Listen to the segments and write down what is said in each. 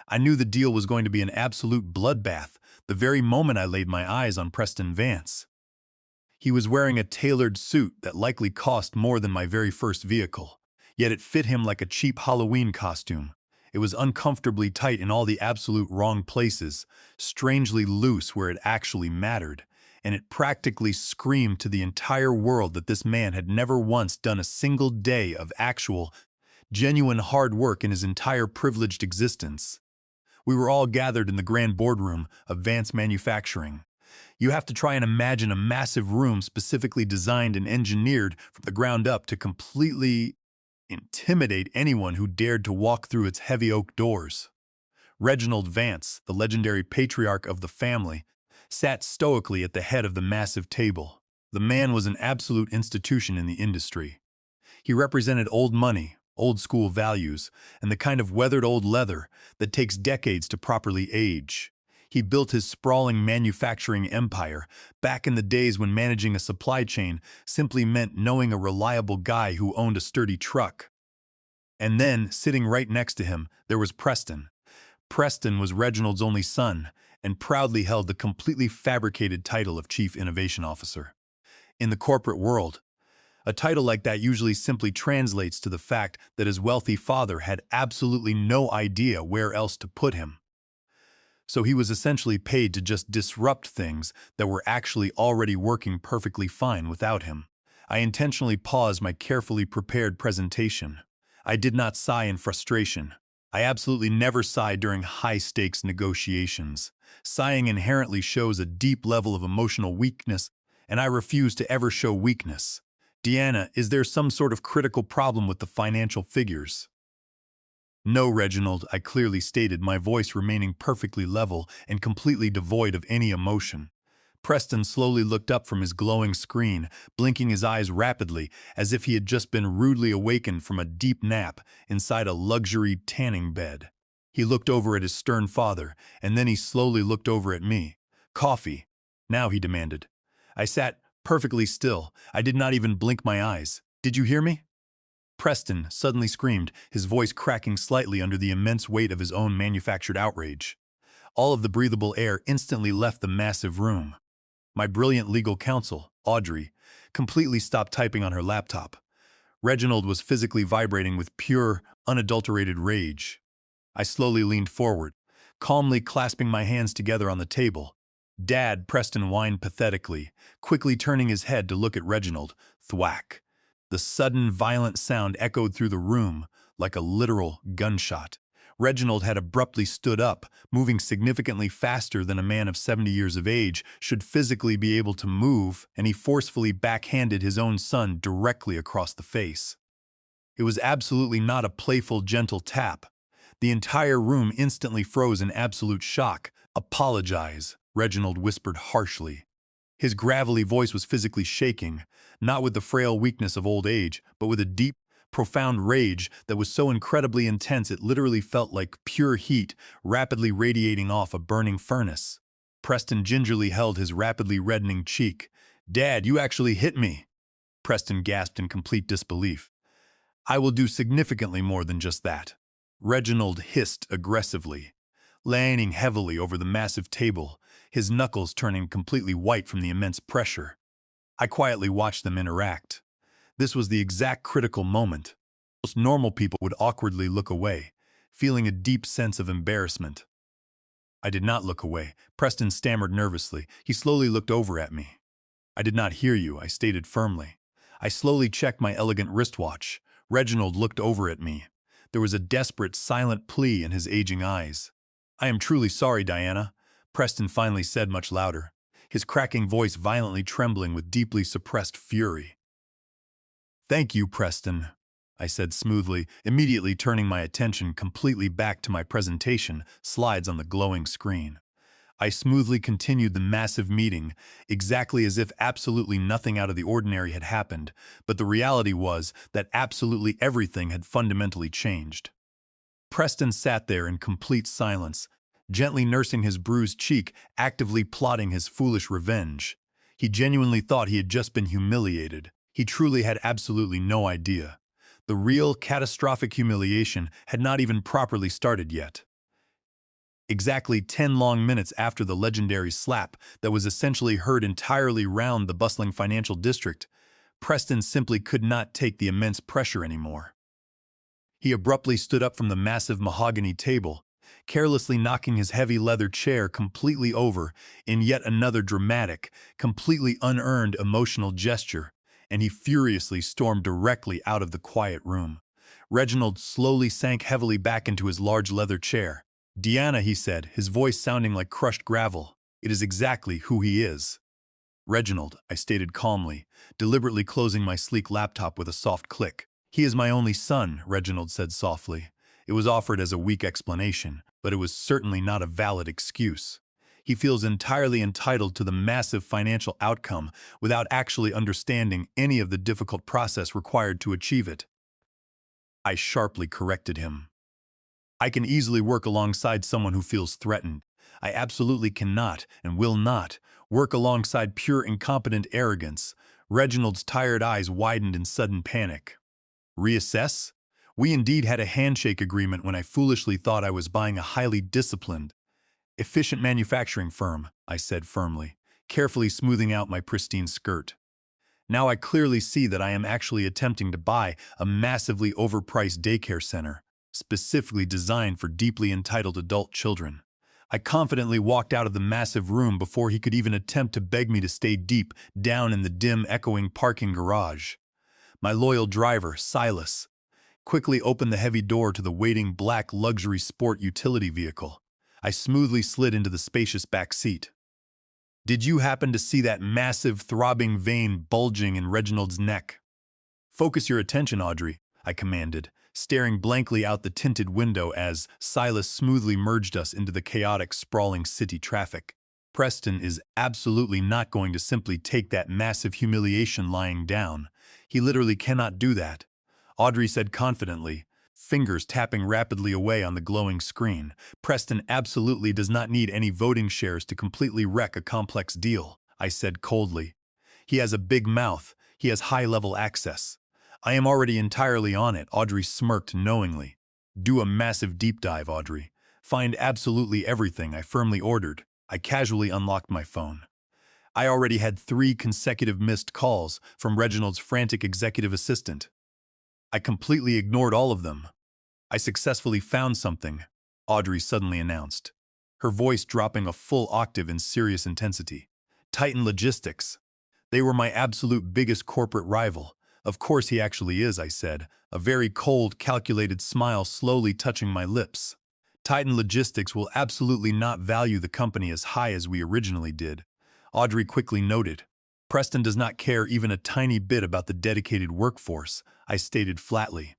I knew the deal was going to be an absolute bloodbath the very moment I laid my eyes on Preston Vance. He was wearing a tailored suit that likely cost more than my very first vehicle, yet it fit him like a cheap Halloween costume. It was uncomfortably tight in all the absolute wrong places, strangely loose where it actually mattered, and it practically screamed to the entire world that this man had never once done a single day of actual, genuine hard work in his entire privileged existence. We were all gathered in the grand boardroom of Vance Manufacturing. You have to try and imagine a massive room specifically designed and engineered from the ground up to completely intimidate anyone who dared to walk through its heavy oak doors. Reginald Vance, the legendary patriarch of the family, sat stoically at the head of the massive table. The man was an absolute institution in the industry. He represented old money, old school values, and the kind of weathered old leather that takes decades to properly age. He built his sprawling manufacturing empire back in the days when managing a supply chain simply meant knowing a reliable guy who owned a sturdy truck. And then, sitting right next to him, there was Preston. Preston was Reginald's only son and proudly held the completely fabricated title of Chief Innovation Officer. In the corporate world, a title like that usually simply translates to the fact that his wealthy father had absolutely no idea where else to put him. So he was essentially paid to just disrupt things that were actually already working perfectly fine without him. I intentionally paused my carefully prepared presentation. I did not sigh in frustration. I absolutely never sigh during high-stakes negotiations. Sighing inherently shows a deep level of emotional weakness, and I refuse to ever show weakness. Deanna, is there some sort of critical problem with the financial figures? No, Reginald, I clearly stated, my voice remaining perfectly level and completely devoid of any emotion. Preston slowly looked up from his glowing screen, blinking his eyes rapidly as if he had just been rudely awakened from a deep nap inside a luxury tanning bed. He looked over at his stern father, and then he slowly looked over at me. Coffee, now, he demanded. I sat perfectly still. I did not even blink my eyes. Did you hear me? Preston suddenly screamed, his voice cracking slightly under the immense weight of his own manufactured outrage. All of the breathable air instantly left the massive room. My brilliant legal counsel, Audrey, completely stopped typing on her laptop. Reginald was physically vibrating with pure, unadulterated rage. I slowly leaned forward, calmly clasping my hands together on the table. Dad, Preston whined pathetically, quickly turning his head to look at Reginald. Thwack. The sudden, violent sound echoed through the room like a literal gunshot. Reginald had abruptly stood up, moving significantly faster than a man of 70 years of age should physically be able to move, and he forcefully backhanded his own son directly across the face. It was absolutely not a playful, gentle tap. The entire room instantly froze in absolute shock. Apologize, Reginald whispered harshly. His gravelly voice was physically shaking, not with the frail weakness of old age, but with a deep, profound rage that was so incredibly intense it literally felt like pure heat rapidly radiating off a burning furnace. Preston gingerly held his rapidly reddening cheek. Dad, you actually hit me! Preston gasped in complete disbelief. I will do significantly more than just that. Reginald hissed aggressively, leaning heavily over the massive table, his knuckles turning completely white from the immense pressure. I quietly watched them interact. This was the exact critical moment. Most normal people would awkwardly look away, feeling a deep sense of embarrassment. I did not look away. Preston stammered nervously. He slowly looked over at me. I did not hear you, I stated firmly. I slowly checked my elegant wristwatch. Reginald looked over at me. There was a desperate, silent plea in his aging eyes. I am truly sorry, Diana, Preston finally said much louder, his cracking voice violently trembling with deeply suppressed fury. Thank you, Preston, I said smoothly, immediately turning my attention completely back to my presentation slides on the glowing screen. I smoothly continued the massive meeting, exactly as if absolutely nothing out of the ordinary had happened, but the reality was that absolutely everything had fundamentally changed. Preston sat there in complete silence, gently nursing his bruised cheek, actively plotting his foolish revenge. He genuinely thought he had just been humiliated. He truly had absolutely no idea. The real, catastrophic humiliation had not even properly started yet. Exactly 10 long minutes after the legendary slap that was essentially heard entirely round the bustling financial district, Preston simply could not take the immense pressure anymore. He abruptly stood up from the massive mahogany table, carelessly knocking his heavy leather chair completely over in yet another dramatic, completely unearned emotional gesture, and he furiously stormed directly out of the quiet room. Reginald slowly sank heavily back into his large leather chair. "Diana," he said, his voice sounding like crushed gravel, "it is exactly who he is." "Reginald," I stated calmly, deliberately closing my sleek laptop with a soft click. "He is my only son," Reginald said softly. It was offered as a weak explanation, but it was certainly not a valid excuse. He feels entirely entitled to the massive financial outcome without actually understanding any of the difficult process required to achieve it. I sharply corrected him. "I can easily work alongside someone who feels threatened. I absolutely cannot and will not work alongside pure incompetent arrogance." Reginald's tired eyes widened in sudden panic. "Reassess? We indeed had a handshake agreement when I foolishly thought I was buying a highly disciplined, efficient manufacturing firm," I said firmly, carefully smoothing out my pristine skirt. "Now I clearly see that I am actually attempting to buy a massively overpriced daycare center, specifically designed for deeply entitled adult children." I confidently walked out of the massive room before he could even attempt to beg me to stay deep down in the dim, echoing parking garage. My loyal driver, Silas, quickly opened the heavy door to the waiting black luxury sport utility vehicle. I smoothly slid into the spacious back seat. "Did you happen to see that massive, throbbing vein bulging in Reginald's neck?" "Focus your attention, Audrey," I commanded, staring blankly out the tinted window as Silas smoothly merged us into the chaotic, sprawling city traffic. "Preston is absolutely not going to simply take that massive humiliation lying down. He literally cannot do that," Audrey said confidently, fingers tapping rapidly away on the glowing screen. "Preston absolutely does not need any voting shares to completely wreck a complex deal," I said coldly. "He has a big mouth. He has high-level access." "I am already entirely on it," Audrey smirked knowingly. "Do a massive deep dive, Audrey. Find absolutely everything," I firmly ordered. I casually unlocked my phone. I already had 3 consecutive missed calls from Reginald's frantic executive assistant. I completely ignored all of them. "I successfully found something," Audrey suddenly announced, her voice dropping a full octave in serious intensity. "Titan Logistics. They were my absolute biggest corporate rival." "Of course he actually is," I said, a very cold, calculated smile slowly touching my lips. "Titan Logistics will absolutely not value the company as high as we originally did," Audrey quickly noted. "Preston does not care even a tiny bit about the dedicated workforce," I stated flatly.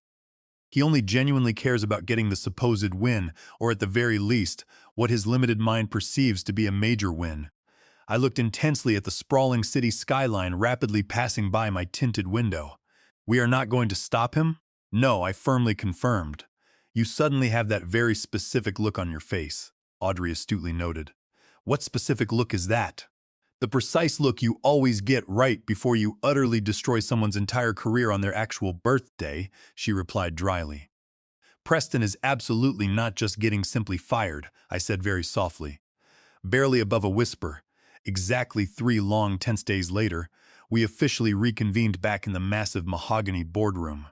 "He only genuinely cares about getting the supposed win, or at the very least, what his limited mind perceives to be a major win." I looked intensely at the sprawling city skyline rapidly passing by my tinted window. "We are not going to stop him?" "No," I firmly confirmed. "You suddenly have that very specific look on your face," Audrey astutely noted. "What specific look is that?" "The precise look you always get right before you utterly destroy someone's entire career on their actual birthday," she replied dryly. "Preston is absolutely not just getting simply fired," I said very softly. Barely above a whisper, exactly 3 long, tense days later, we officially reconvened back in the massive mahogany boardroom.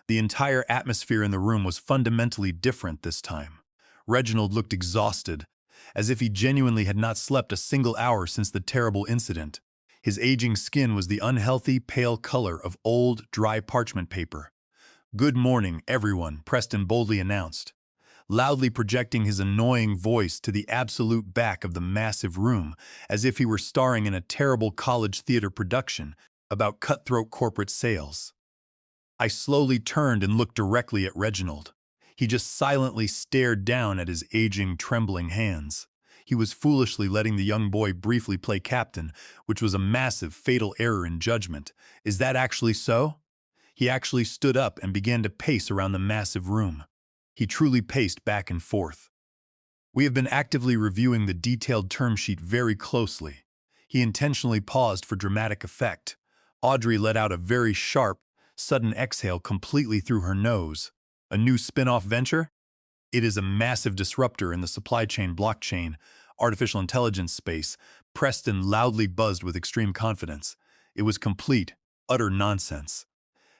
The entire atmosphere in the room was fundamentally different this time. Reginald looked exhausted, as if he genuinely had not slept a single hour since the terrible incident. His aging skin was the unhealthy, pale color of old, dry parchment paper. "Good morning, everyone," Preston boldly announced, loudly projecting his annoying voice to the absolute back of the massive room, as if he were starring in a terrible college theater production about cutthroat corporate sales. I slowly turned and looked directly at Reginald. He just silently stared down at his aging, trembling hands. He was foolishly letting the young boy briefly play captain, which was a massive, fatal error in judgment. "Is that actually so?" He actually stood up and began to pace around the massive room. He truly paced back and forth. "We have been actively reviewing the detailed term sheet very closely." He intentionally paused for dramatic effect. Audrey let out a very sharp, sudden exhale completely through her nose. "A new spin-off venture?" It is a massive disruptor in the supply chain blockchain, artificial intelligence space. Preston loudly buzzed with extreme confidence. It was complete, utter nonsense.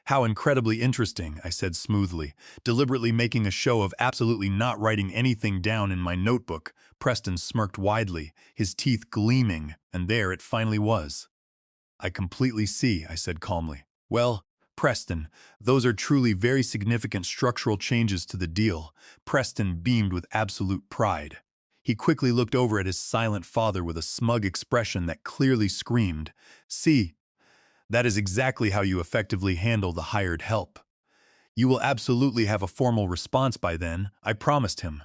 How incredibly interesting, I said smoothly, deliberately making a show of absolutely not writing anything down in my notebook. Preston smirked widely, his teeth gleaming, and there it finally was. I completely see, I said calmly. Well, Preston, those are truly very significant structural changes to the deal. Preston beamed with absolute pride. He quickly looked over at his silent father with a smug expression that clearly screamed, "See, that is exactly how you effectively handle the hired help. You will absolutely have a formal response by then," I promised him.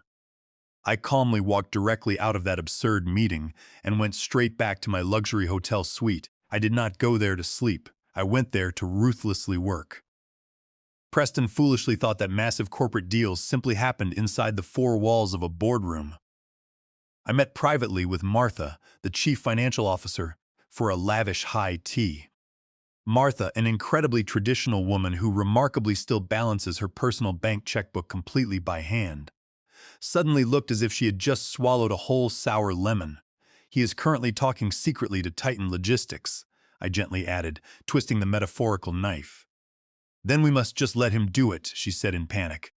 I calmly walked directly out of that absurd meeting and went straight back to my luxury hotel suite. I did not go there to sleep. I went there to ruthlessly work. Preston foolishly thought that massive corporate deals simply happened inside the four walls of a boardroom. I met privately with Martha, the chief financial officer, for a lavish high tea. Martha, an incredibly traditional woman who remarkably still balances her personal bank checkbook completely by hand, suddenly looked as if she had just swallowed a whole sour lemon. "He is currently talking secretly to Titan Logistics," I gently added, twisting the metaphorical knife. "Then we must just let him do it," she said in panic.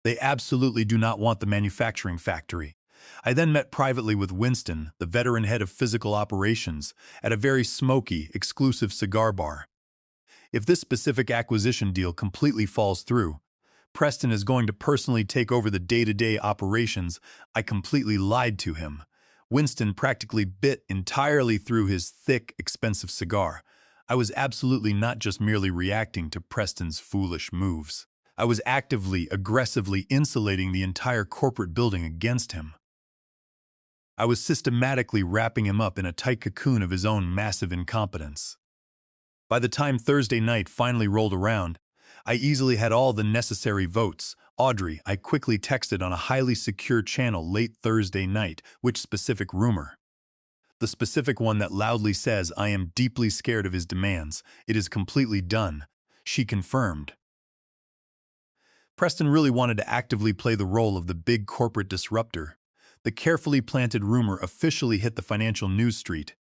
"They absolutely do not want the manufacturing factory." I then met privately with Winston, the veteran head of physical operations, at a very smoky, exclusive cigar bar. If this specific acquisition deal completely falls through, Preston is going to personally take over the day-to-day operations. I completely lied to him. Winston practically bit entirely through his thick, expensive cigar. I was absolutely not just merely reacting to Preston's foolish moves. I was actively, aggressively insulating the entire corporate building against him. I was systematically wrapping him up in a tight cocoon of his own massive incompetence. By the time Thursday night finally rolled around, I easily had all the necessary votes. "Audrey," I quickly texted on a highly secure channel late Thursday night. "Which specific rumor?" "The specific one that loudly says I am deeply scared of his demands. It is completely done," she confirmed. Preston really wanted to actively play the role of the big corporate disruptor. The carefully planted rumor officially hit the financial news street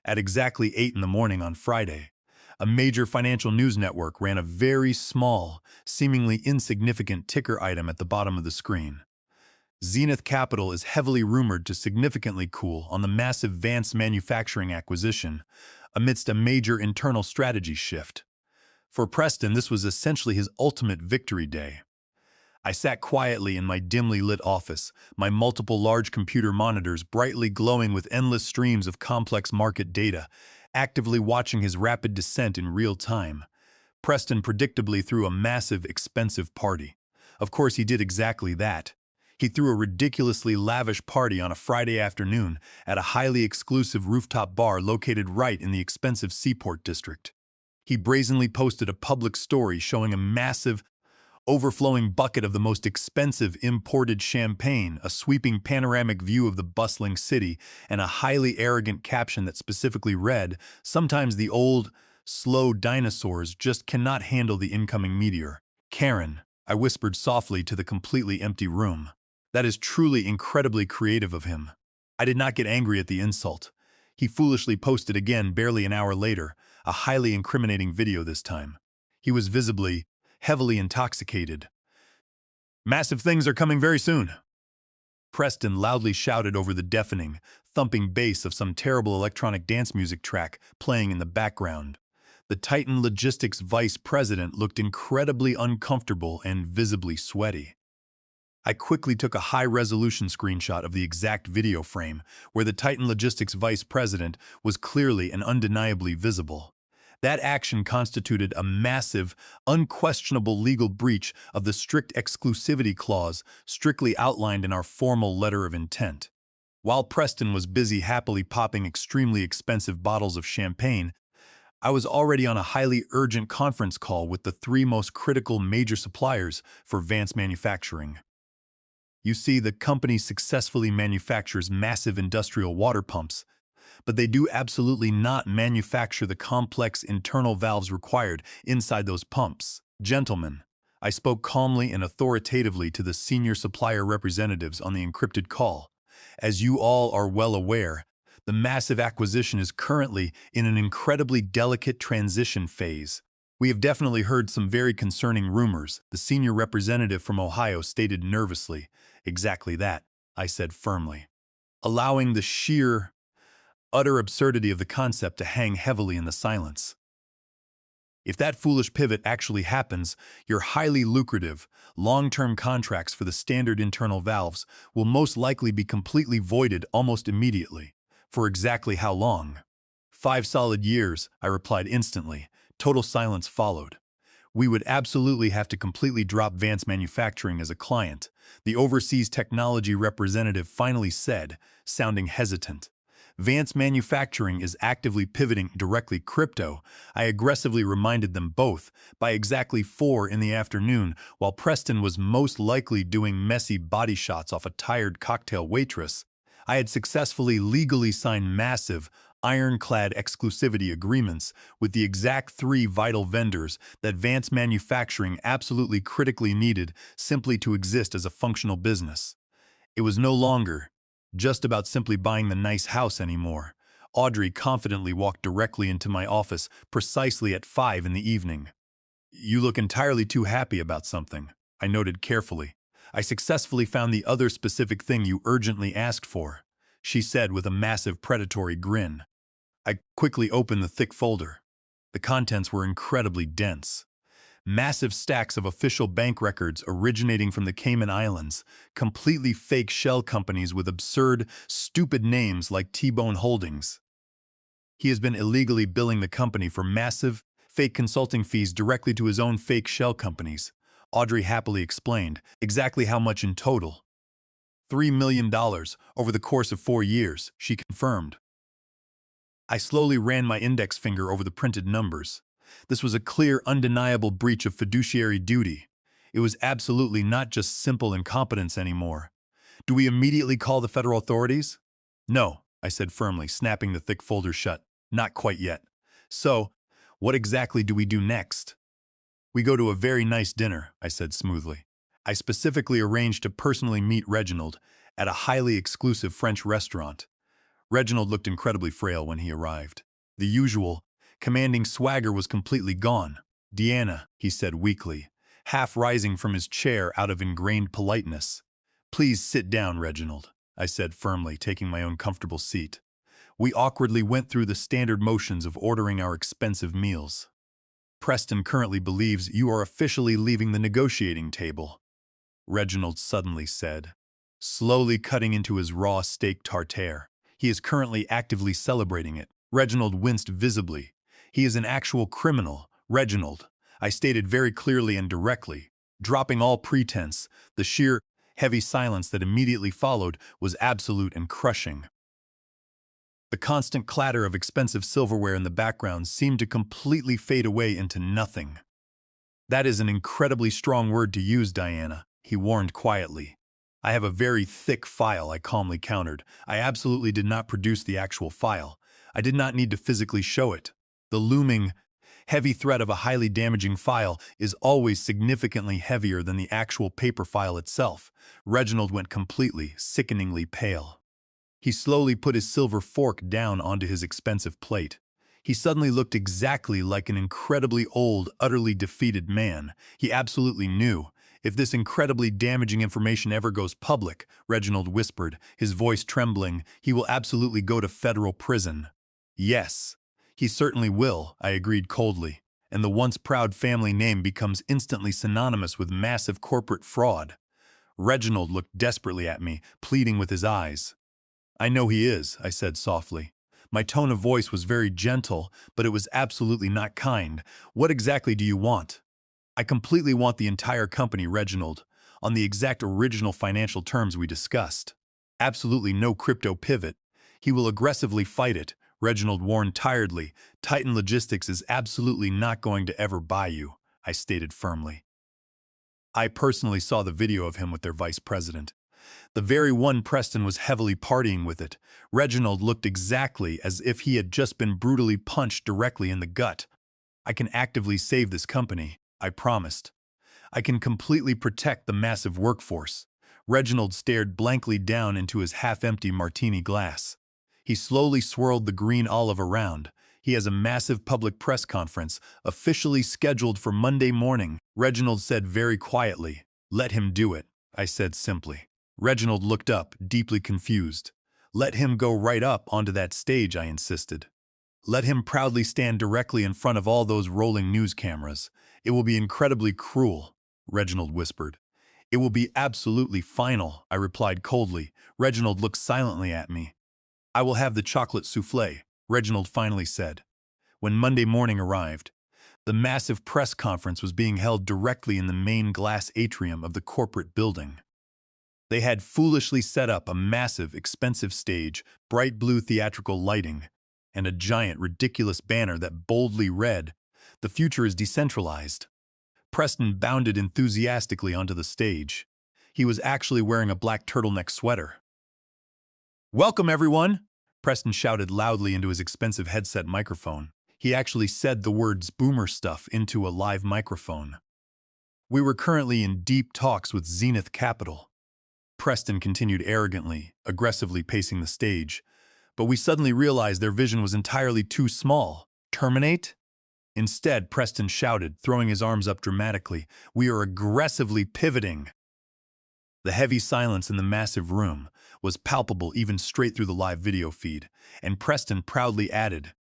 at exactly 8 in the morning on Friday. A major financial news network ran a very small, seemingly insignificant ticker item at the bottom of the screen. Zenith Capital is heavily rumored to significantly cool on the massive Vance manufacturing acquisition amidst a major internal strategy shift. For Preston, this was essentially his ultimate victory day. I sat quietly in my dimly lit office, my multiple large computer monitors brightly glowing with endless streams of complex market data, actively watching his rapid descent in real time. Preston predictably threw a massive, expensive party. Of course, he did exactly that. He threw a ridiculously lavish party on a Friday afternoon at a highly exclusive rooftop bar located right in the expensive Seaport district. He brazenly posted a public story showing a massive, overflowing bucket of the most expensive imported champagne, a sweeping panoramic view of the bustling city, and a highly arrogant caption that specifically read, "Sometimes the old, slow dinosaurs just cannot handle the incoming meteor." "Karen," I whispered softly to the completely empty room. "That is truly incredibly creative of him." I did not get angry at the insult. He foolishly posted again barely an hour later, a highly incriminating video this time. He was visibly, heavily intoxicated. "Massive things are coming very soon," Preston loudly shouted over the deafening, thumping bass of some terrible electronic dance music track playing in the background. The Titan Logistics vice president looked incredibly uncomfortable and visibly sweaty. I quickly took a high-resolution screenshot of the exact video frame, where the Titan Logistics vice president was clearly and undeniably visible. That action constituted a massive, unquestionable legal breach of the strict exclusivity clause strictly outlined in our formal letter of intent. While Preston was busy happily popping extremely expensive bottles of champagne, I was already on a highly urgent conference call with the three most critical major suppliers for Vance Manufacturing. You see, the company successfully manufactures massive industrial water pumps, but they do absolutely not manufacture the complex internal valves required inside those pumps. "Gentlemen," I spoke calmly and authoritatively to the senior supplier representatives on the encrypted call. As you all are well aware, the massive acquisition is currently in an incredibly delicate transition phase. We have definitely heard some very concerning rumors, the senior representative from Ohio stated nervously. Exactly that, I said firmly, allowing the sheer, utter absurdity of the concept to hang heavily in the silence. If that foolish pivot actually happens, your highly lucrative, long-term contracts for the standard internal valves will most likely be completely voided almost immediately. For exactly how long? 5 solid years, I replied instantly. Total silence followed. We would absolutely have to completely drop Vance Manufacturing as a client, the overseas technology representative finally said, sounding hesitant. Vance Manufacturing is actively pivoting directly crypto, I aggressively reminded them both, by exactly 4 in the afternoon, while Preston was most likely doing messy body shots off a tired cocktail waitress. I had successfully legally signed massive, ironclad exclusivity agreements with the exact 3 vital vendors that Vance Manufacturing absolutely critically needed simply to exist as a functional business. It was no longer just about simply buying the nice house anymore. Audrey confidently walked directly into my office precisely at 5 in the evening. You look entirely too happy about something, I noted carefully. I successfully found the other specific thing you urgently asked for, she said with a massive predatory grin. I quickly opened the thick folder. The contents were incredibly dense. Massive stacks of official bank records originating from the Cayman Islands, completely fake shell companies with absurd, stupid names like T-Bone Holdings. He has been illegally billing the company for massive, fake consulting fees directly to his own fake shell companies. Audrey happily explained exactly how much in total. $3 million over the course of 4 years, she confirmed. I slowly ran my index finger over the printed numbers. This was a clear, undeniable breach of fiduciary duty. It was absolutely not just simple incompetence anymore. Do we immediately call the federal authorities? No, I said firmly, snapping the thick folder shut. Not quite yet. So, what exactly do we do next? We go to a very nice dinner, I said smoothly. I specifically arranged to personally meet Reginald at a highly exclusive French restaurant. Reginald looked incredibly frail when he arrived. The usual, commanding swagger was completely gone. Deanna, he said weakly, half rising from his chair out of ingrained politeness. Please sit down, Reginald, I said firmly, taking my own comfortable seat. We awkwardly went through the standard motions of ordering our expensive meals. Preston currently believes you are officially leaving the negotiating table, Reginald suddenly said, slowly cutting into his raw steak tartare. He is currently actively celebrating it. Reginald winced visibly. He is an actual criminal, Reginald, I stated very clearly and directly. Dropping all pretense, the sheer, heavy silence that immediately followed was absolute and crushing. The constant clatter of expensive silverware in the background seemed to completely fade away into nothing. That is an incredibly strong word to use, Diana, he warned quietly. I have a very thick file, I calmly countered. I absolutely did not produce the actual file. I did not need to physically show it. The looming, heavy threat of a highly damaging file is always significantly heavier than the actual paper file itself. Reginald went completely, sickeningly pale. He slowly put his silver fork down onto his expensive plate. He suddenly looked exactly like an incredibly old, utterly defeated man. He absolutely knew. If this incredibly damaging information ever goes public, Reginald whispered, his voice trembling, he will absolutely go to federal prison. Yes, he certainly will, I agreed coldly, and the once proud family name becomes instantly synonymous with massive corporate fraud. Reginald looked desperately at me, pleading with his eyes. I know he is, I said softly. My tone of voice was very gentle, but it was absolutely not kind. What exactly do you want? I completely want the entire company, Reginald, on the exact original financial terms we discussed. Absolutely no crypto pivot. He will aggressively fight it, Reginald warned tiredly. Titan Logistics is absolutely not going to ever buy you, I stated firmly. I personally saw the video of him with their vice president. The very one Preston was heavily partying with it. Reginald looked exactly as if he had just been brutally punched directly in the gut. I can actively save this company, I promised. I can completely protect the massive workforce. Reginald stared blankly down into his half-empty martini glass. He slowly swirled the green olive around. He has a massive public press conference, officially scheduled for Monday morning. Reginald said very quietly. Let him do it, I said simply. Reginald looked up, deeply confused. Let him go right up onto that stage, I insisted. Let him proudly stand directly in front of all those rolling news cameras. It will be incredibly cruel, Reginald whispered. It will be absolutely final, I replied coldly. Reginald looked silently at me. I will have the chocolate souffle, Reginald finally said. When Monday morning arrived, the massive press conference was being held directly in the main glass atrium of the corporate building. They had foolishly set up a massive, expensive stage, bright blue theatrical lighting, and a giant, ridiculous banner that boldly read, "The future is decentralized." Preston bounded enthusiastically onto the stage. He was actually wearing a black turtleneck sweater. "Welcome, everyone!" Preston shouted loudly into his expensive headset microphone. He actually said the words boomer stuff into a live microphone. We were currently in deep talks with Zenith Capital. Preston continued arrogantly, aggressively pacing the stage. But we suddenly realized their vision was entirely too small. Terminate? Instead, Preston shouted, throwing his arms up dramatically, "We are aggressively pivoting." The heavy silence in the massive room was palpable even straight through the live video feed, and Preston proudly added,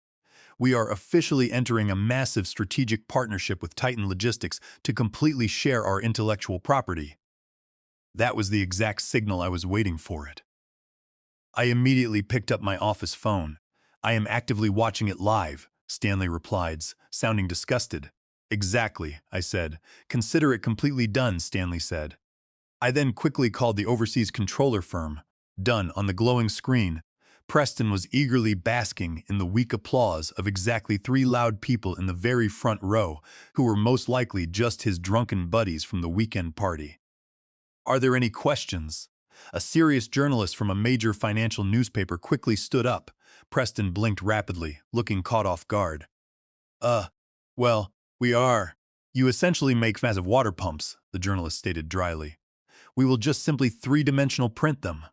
"We are officially entering a massive strategic partnership with Titan Logistics to completely share our intellectual property." That was the exact signal I was waiting for it. I immediately picked up my office phone. "I am actively watching it live," Stanley replied, sounding disgusted. "Exactly," I said. "Consider it completely done," Stanley said. I then quickly called the overseas controller firm. Done. On the glowing screen, Preston was eagerly basking in the weak applause of exactly 3 loud people in the very front row, who were most likely just his drunken buddies from the weekend party. "Are there any questions?" A serious journalist from a major financial newspaper quickly stood up. Preston blinked rapidly, looking caught off guard. Well, we are. You essentially make massive water pumps," the journalist stated dryly. "We will just simply 3-dimensional print them."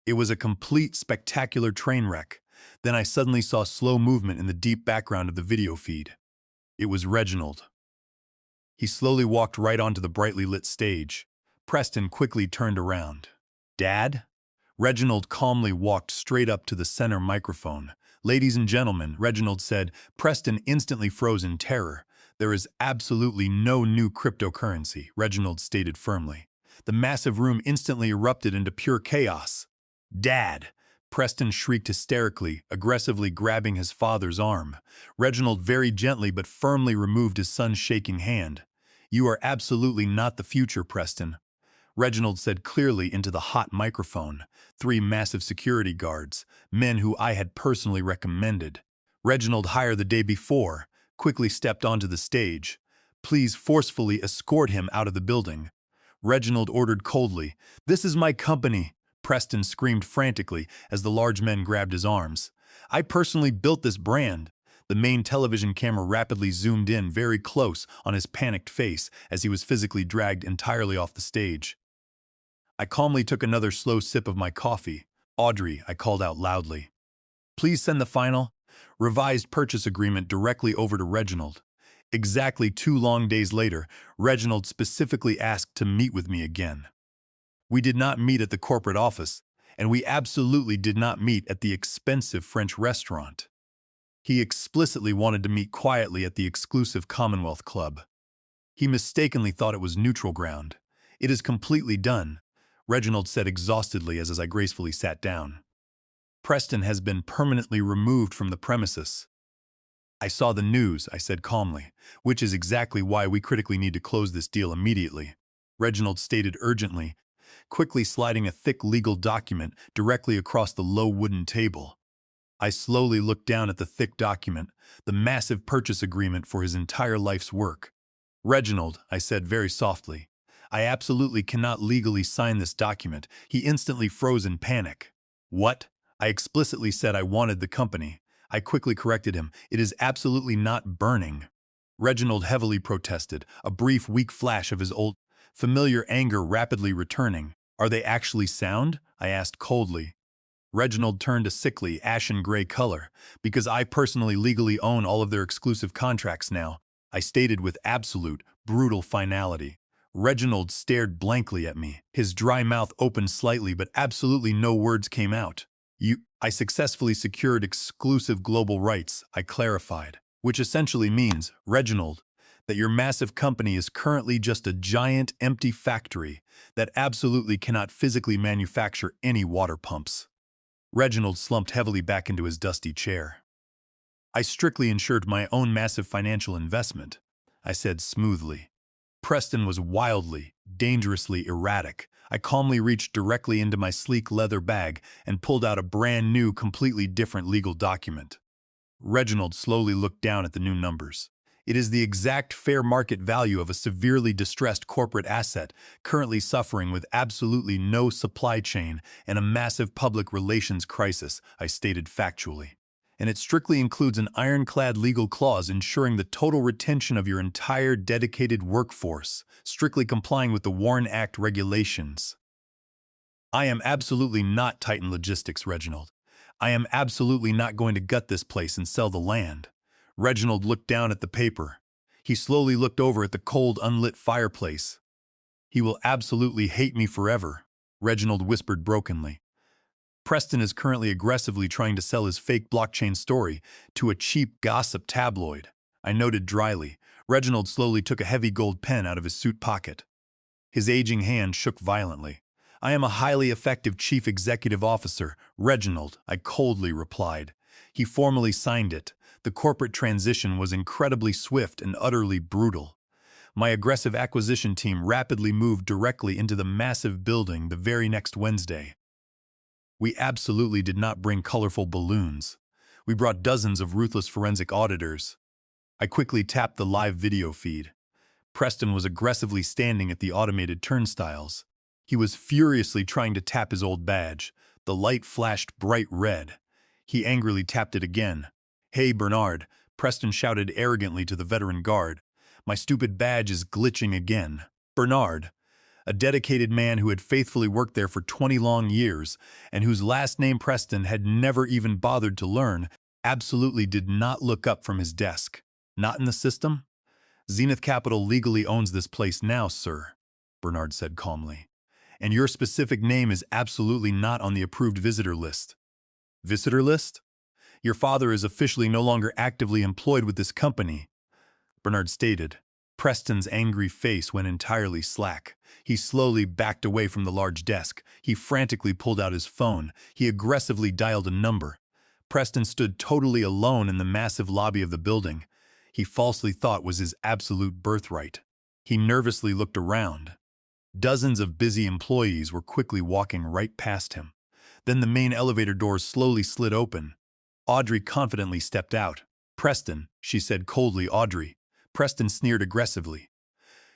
It was a complete, spectacular train wreck. Then I suddenly saw slow movement in the deep background of the video feed. It was Reginald. He slowly walked right onto the brightly lit stage. Preston quickly turned around. "Dad?" Reginald calmly walked straight up to the center microphone. "Ladies and gentlemen," Reginald said. Preston instantly froze in terror. "There is absolutely no new cryptocurrency," Reginald stated firmly. The massive room instantly erupted into pure chaos. "Dad!" Preston shrieked hysterically, aggressively grabbing his father's arm. Reginald very gently but firmly removed his son's shaking hand. "You are absolutely not the future, Preston," Reginald said clearly into the hot microphone. 3 massive security guards, men who I had personally recommended. Reginald Heir the day before, quickly stepped onto the stage. "Please forcefully escort him out of the building," Reginald ordered coldly. "This is my company," Preston screamed frantically as the large men grabbed his arms. "I personally built this brand." The main television camera rapidly zoomed in very close on his panicked face as he was physically dragged entirely off the stage. I calmly took another slow sip of my coffee. "Audrey," I called out loudly, "please send the final, revised purchase agreement directly over to Reginald." Exactly 2 long days later, Reginald specifically asked to meet with me again. We did not meet at the corporate office, and we absolutely did not meet at the expensive French restaurant. He explicitly wanted to meet quietly at the exclusive Commonwealth Club. He mistakenly thought it was neutral ground. "It is completely done," Reginald said exhaustedly as I gracefully sat down. "Preston has been permanently removed from the premises." "I saw the news," I said calmly, "which is exactly why we critically need to close this deal immediately," Reginald stated urgently, quickly sliding a thick legal document directly across the low wooden table. I slowly looked down at the thick document, the massive purchase agreement for his entire life's work. "Reginald," I said very softly, "I absolutely cannot legally sign this document." He instantly froze in panic. "What?" I explicitly said I wanted the company. I quickly corrected him. "It is absolutely not burning." Reginald heavily protested, a brief, weak flash of his old, familiar anger rapidly returning. Are they actually sound? I asked coldly. Reginald turned a sickly, ashen-gray color. Because I personally legally own all of their exclusive contracts now, I stated with absolute, brutal finality. Reginald stared blankly at me. His dry mouth opened slightly, but absolutely no words came out. I successfully secured exclusive global rights, I clarified. Which essentially means, Reginald, that your massive company is currently just a giant, empty factory that absolutely cannot physically manufacture any water pumps. Reginald slumped heavily back into his dusty chair. I strictly ensured my own massive financial investment, I said smoothly. Preston was wildly, dangerously erratic. I calmly reached directly into my sleek leather bag and pulled out a brand new, completely different legal document. Reginald slowly looked down at the new numbers. It is the exact fair market value of a severely distressed corporate asset currently suffering with absolutely no supply chain and a massive public relations crisis, I stated factually. And it strictly includes an ironclad legal clause ensuring the total retention of your entire dedicated workforce, strictly complying with the Warren Act regulations. I am absolutely not Titan Logistics, Reginald. I am absolutely not going to gut this place and sell the land. Reginald looked down at the paper. He slowly looked over at the cold, unlit fireplace. He will absolutely hate me forever, Reginald whispered brokenly. Preston is currently aggressively trying to sell his fake blockchain story to a cheap gossip tabloid, I noted dryly. Reginald slowly took a heavy gold pen out of his suit pocket. His aging hand shook violently. I am a highly effective chief executive officer, Reginald, I coldly replied. He formally signed it. The corporate transition was incredibly swift and utterly brutal. My aggressive acquisition team rapidly moved directly into the massive building the very next Wednesday. We absolutely did not bring colorful balloons. We brought dozens of ruthless forensic auditors. I quickly tapped the live video feed. Preston was aggressively standing at the automated turnstiles. He was furiously trying to tap his old badge. The light flashed bright red. He angrily tapped it again. "Hey, Bernard," Preston shouted arrogantly to the veteran guard. "My stupid badge is glitching again." Bernard, a dedicated man who had faithfully worked there for 20 long years and whose last name Preston had never even bothered to learn, absolutely did not look up from his desk. "Not in the system? Zenith Capital legally owns this place now, sir," Bernard said calmly. "And your specific name is absolutely not on the approved visitor list." "Visitor list? Your father is officially no longer actively employed with this company," Bernard stated. Preston's angry face went entirely slack. He slowly backed away from the large desk. He frantically pulled out his phone. He aggressively dialed a number. Preston stood totally alone in the massive lobby of the building. He falsely thought was his absolute birthright. He nervously looked around. Dozens of busy employees were quickly walking right past him. Then the main elevator doors slowly slid open. Audrey confidently stepped out. "Preston," she said coldly. "Audrey." Preston sneered aggressively.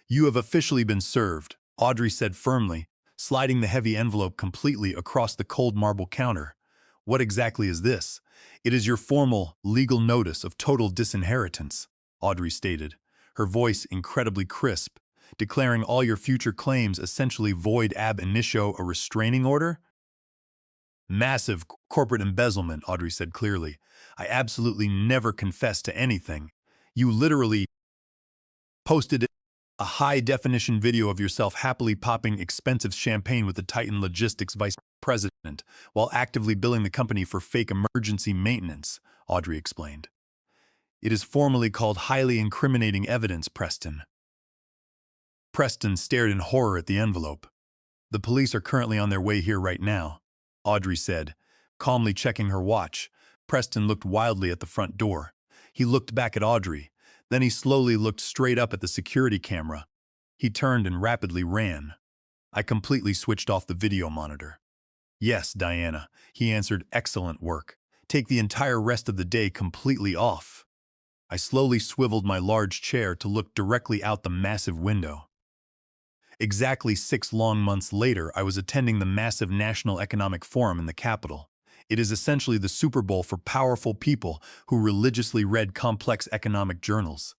"You have officially been served," Audrey said firmly, sliding the heavy envelope completely across the cold marble counter. "What exactly is this?" "It is your formal, legal notice of total disinheritance," Audrey stated, her voice incredibly crisp, "declaring all your future claims essentially void ab initio, a restraining order." "Massive corporate embezzlement," Audrey said clearly. "I absolutely never confessed to anything. You literally posted a high-definition video of yourself happily popping expensive champagne with the Titan Logistics vice president while actively billing the company for fake emergency maintenance," Audrey explained. "It is formally called highly incriminating evidence, Preston." Preston stared in horror at the envelope. "The police are currently on their way here right now," Audrey said, calmly checking her watch. Preston looked wildly at the front door. He looked back at Audrey. Then he slowly looked straight up at the security camera. He turned and rapidly ran. I completely switched off the video monitor. "Yes, Diana," he answered. "Excellent work. Take the entire rest of the day completely off." I slowly swiveled my large chair to look directly out the massive window. Exactly 6 long months later, I was attending the massive National Economic Forum in the capital. It is essentially the Super Bowl for powerful people who religiously read complex economic journals.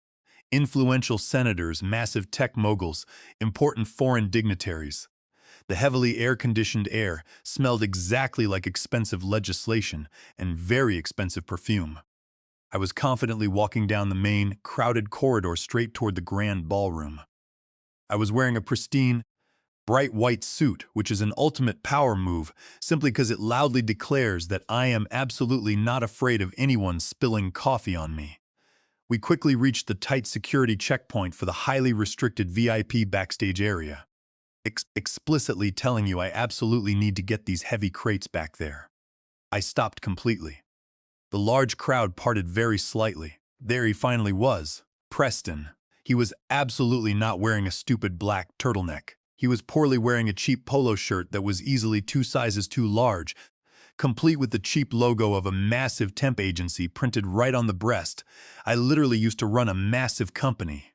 Influential senators, massive tech moguls, important foreign dignitaries. The heavily air-conditioned air smelled exactly like expensive legislation and very expensive perfume. I was confidently walking down the main, crowded corridor straight toward the grand ballroom. I was wearing a pristine, bright white suit, which is an ultimate power move simply because it loudly declares that I am absolutely not afraid of anyone spilling coffee on me. We quickly reached the tight security checkpoint for the highly restricted VIP backstage area, explicitly telling you I absolutely need to get these heavy crates back there. I stopped completely. The large crowd parted very slightly. There he finally was, Preston. He was absolutely not wearing a stupid black turtleneck. He was poorly wearing a cheap polo shirt that was easily 2 sizes too large, complete with the cheap logo of a massive temp agency printed right on the breast. I literally used to run a massive company.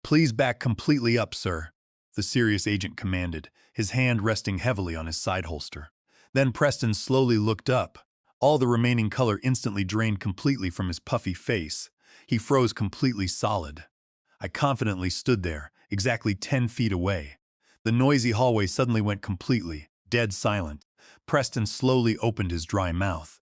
"Please back completely up, sir," the serious agent commanded, his hand resting heavily on his side holster. Then Preston slowly looked up. All the remaining color instantly drained completely from his puffy face. He froze completely solid. I confidently stood there, exactly 10 feet away. The noisy hallway suddenly went completely, dead silent. Preston slowly opened his dry mouth.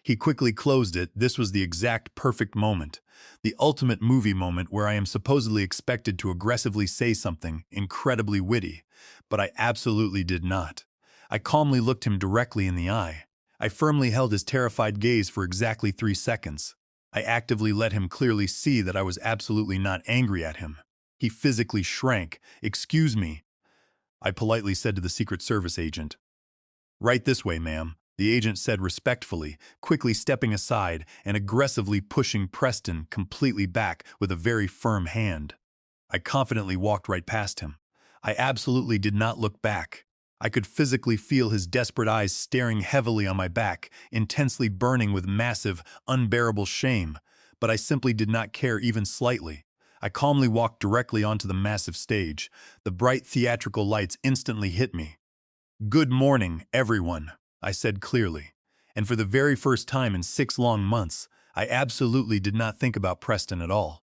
He quickly closed it. This was the exact perfect moment. The ultimate movie moment where I am supposedly expected to aggressively say something incredibly witty, but I absolutely did not. I calmly looked him directly in the eye. I firmly held his terrified gaze for exactly 3 seconds. I actively let him clearly see that I was absolutely not angry at him. He physically shrank. "Excuse me," I politely said to the Secret Service agent. "Right this way, ma'am," the agent said respectfully, quickly stepping aside and aggressively pushing Preston completely back with a very firm hand. I confidently walked right past him. I absolutely did not look back. I could physically feel his desperate eyes staring heavily on my back, intensely burning with massive, unbearable shame, but I simply did not care even slightly. I calmly walked directly onto the massive stage. The bright theatrical lights instantly hit me. "Good morning, everyone," I said clearly. And for the very first time in 6 long months, I absolutely did not think about Preston at all.